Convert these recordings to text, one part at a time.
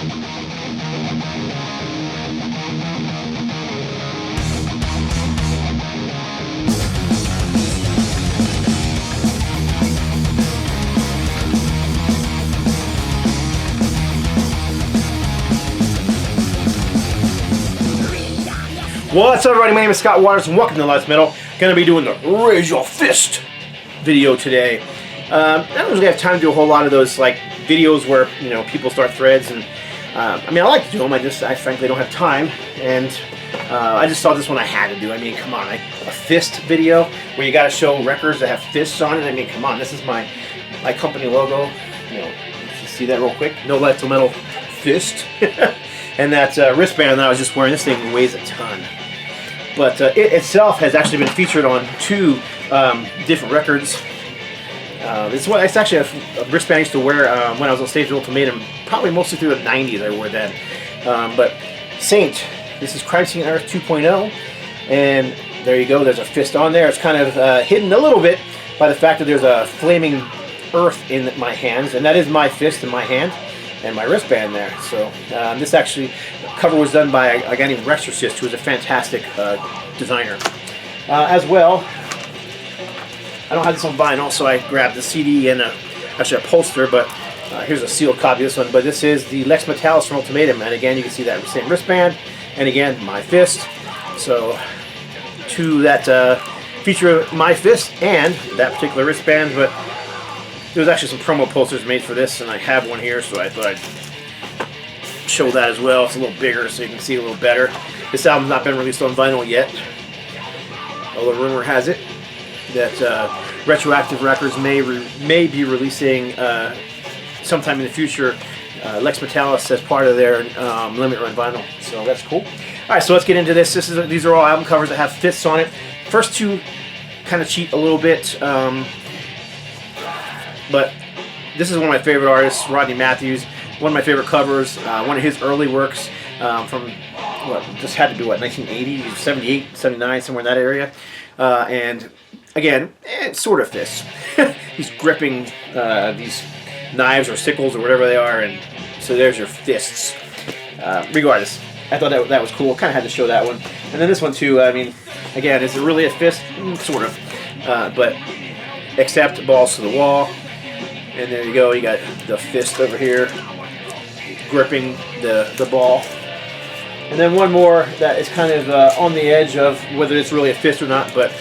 What's up, everybody? My name is Scott Waters and welcome to Life Metal. Gonna be doing the Raise Your Fist video today. I don't usually have time to do a whole lot of those like videos where people start threads, and I mean I like to do them. I frankly don't have time, and I just saw this one I had to do. I mean, come on, a fist video where you got to show records that have fists on it. I mean, come on, this is my company logo. You see that real quick? nolifetilmetal fist, and that wristband that I was just wearing. This thing weighs a ton. But it itself has actually been featured on two different records. It's actually a wristband I used to wear when I was on stage with Ultimatum, probably mostly through the 90s I wore that. But Saint, this is Crime Scene Earth 2.0, and there you go, there's a fist on there. It's kind of hidden a little bit by the fact that there's a flaming earth in my hands, and that is my fist in my hand and my wristband there. So this actually cover was done by a guy named Rexorcist, who is a fantastic designer. As well, I don't have this on vinyl, so I grabbed the CD and actually a poster, but here's a sealed copy of this one. But this is the Lex Metalis from Ultimatum, and again you can see that same wristband, and again my fist. So two that feature my fist and that particular wristband. But there's actually some promo posters made for this, and I have one here, so I thought I'd show that as well. It's a little bigger, so you can see it a little better. This album's not been released on vinyl yet, although rumor has it that Retroactive Records may be releasing sometime in the future Lex Metalis as part of their limited run vinyl. So that's cool. All right, so let's get into this. These are all album covers that have fists on it. First two kind of cheat a little bit. But this is one of my favorite artists, Rodney Matthews. One of my favorite covers, one of his early works from, this had to be, 1980, 78, 79, somewhere in that area. And again, it's sort of fists. He's gripping these knives or sickles or whatever they are, and so there's your fists. Regardless, I thought that was cool. Kind of had to show that one. And then this one too, I mean, again, is it really a fist? Sort of. But except balls to the wall. And there you go, you got the fist over here gripping the ball. And then one more that is kind of on the edge of whether it's really a fist or not, but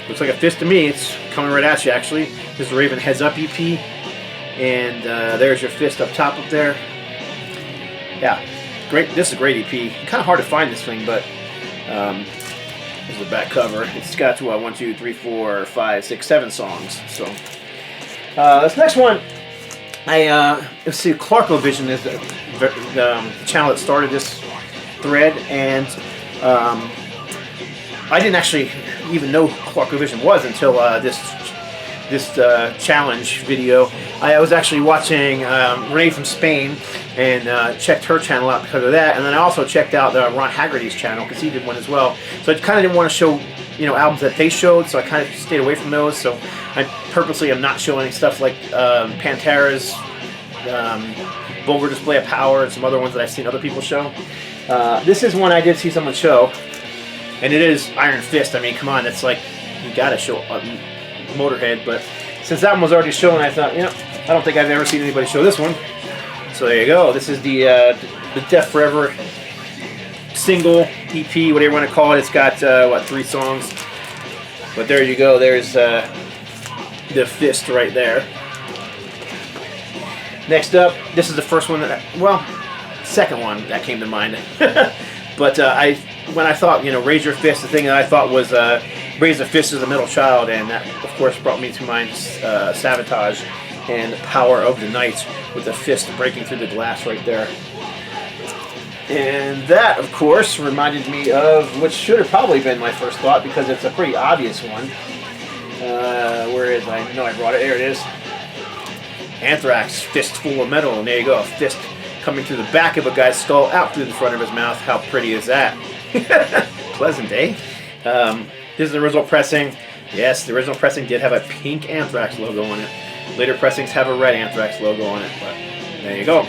looks like a fist to me. It's coming right at you, actually. This is Raven Heads Up EP, and there's your fist up top up there. Yeah, great. This is a great EP. Kind of hard to find this thing, but this is the back cover. It's got 1, 2, 3, 4, 5, 6, 7 songs. So this next one, let's see, Clarkovision is the channel that started this thread, and I didn't actually even know Clarkovision was until this challenge video. I was actually watching Renee from Spain and checked her channel out because of that, and then I also checked out Ron Haggerty's channel because he did one as well. So I kind of didn't want to show albums that they showed, so I kind of stayed away from those. So I purposely am not showing stuff like Pantera's Vulgar Display of Power and some other ones that I've seen other people show. This is one I did see someone show, and it is Iron Fist. I mean, come on, that's like, you gotta show Motorhead. But since that one was already shown, I thought, I don't think I've ever seen anybody show this one. So there you go. This is the Death Forever single EP, whatever you want to call it. It's got 3 songs, but there you go. There's the fist right there. Next up, this is the first one second one that came to mind. But when I thought, Raise Your Fist, the thing that I thought was Raise the Fist as a Middle Child, and that of course brought me to mind Sabotage and Power of the Night with the fist breaking through the glass right there. And that, of course, reminded me of what should have probably been my first thought, because it's a pretty obvious one. Where is it? I know I brought it. There it is. Anthrax, Fistful of Metal. And there you go. A fist coming through the back of a guy's skull, out through the front of his mouth. How pretty is that? Pleasant, eh? This is the original pressing. Yes, the original pressing did have a pink Anthrax logo on it. Later pressings have a red Anthrax logo on it. But there you go.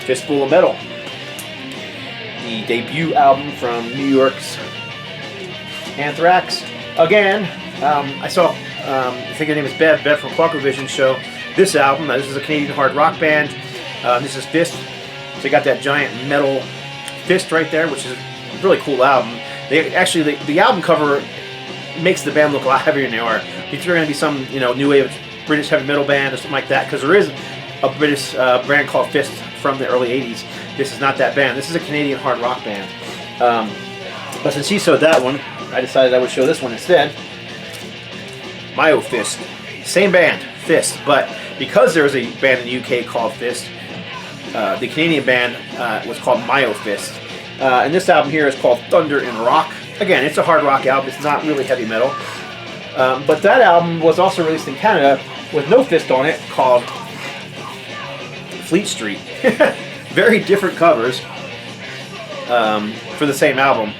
Fistful of Metal, the debut album from New York's Anthrax. Again, I saw, I think her name is Bev from Clockwork Vision show this album. This is a Canadian hard rock band. This is Fist. So you got that giant metal fist right there, which is a really cool album. They actually, the album cover makes the band look a lot heavier than they are. If you're going to be some, new wave British heavy metal band or something like that, because there is a British band called Fist from the early 80s. This is not that band. This is a Canadian hard rock band. But since he showed that one, I decided I would show this one instead. Myo Fist. Same band, Fist, but because there was a band in the UK called Fist, the Canadian band was called Myo Fist. And this album here is called Thunder and Rock. Again, it's a hard rock album. It's not really heavy metal. But that album was also released in Canada with no Fist on it, called Fleet Street. Very different covers for the same album.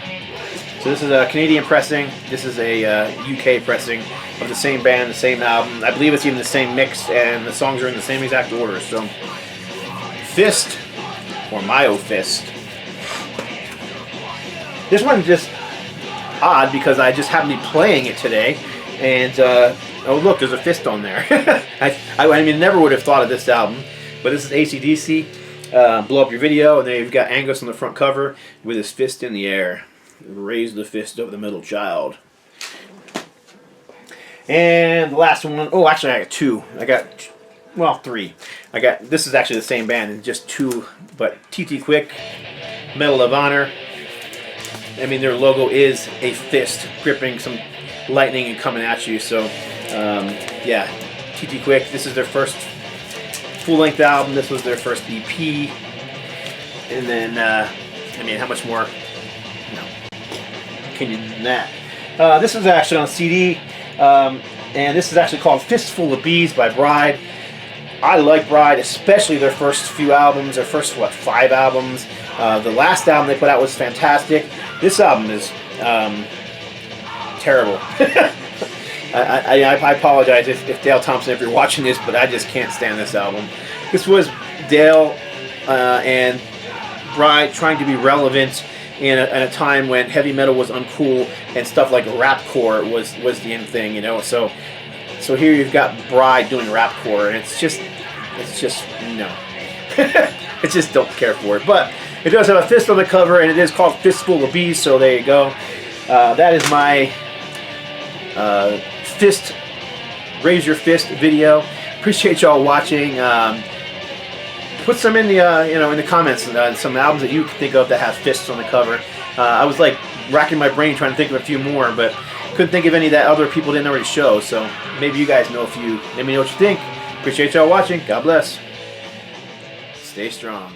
So this is a Canadian pressing. This is a UK pressing of the same band, the same album. I believe it's even the same mix, and the songs are in the same exact order. So, Fist or Myo Fist. This one's just odd because I just happened to be playing it today, and oh look, there's a fist on there. I mean, never would have thought of this album, but this is AC/DC. Blow Up Your Video, and then you've got Angus on the front cover with his fist in the air. Raise the fist of the middle child. And the last one, oh, actually I got two. I got, well, three. This is actually the same band, and just two, but TT Quick, Medal of Honor. I mean, their logo is a fist gripping some lightning and coming at you. So, yeah, TT Quick. This is their first full-length album. This was their first EP. And then, I mean, how much more, can you do than that? This is actually on CD, and this is actually called Fistful of Bees by Bride. I like Bride, especially their first few albums, their first, 5 albums. The last album they put out was fantastic. This album is terrible. I apologize if Dale Thompson, if you're watching this, but I just can't stand this album. This was Dale and Bride trying to be relevant in a time when heavy metal was uncool and stuff like rapcore was the end thing, So here you've got Bride doing rapcore, and it's just no. I just don't care for it. But it does have a fist on the cover, and it is called Fistful of Bees, so there you go. That is my fist, raise your fist video. Appreciate y'all watching. Put some in the in the comments, some albums that you can think of that have fists on the cover. I was like racking my brain trying to think of a few more, but couldn't think of any that other people didn't already show. So maybe you guys know a few. Let me know what you think. Appreciate y'all watching. God bless. Stay strong.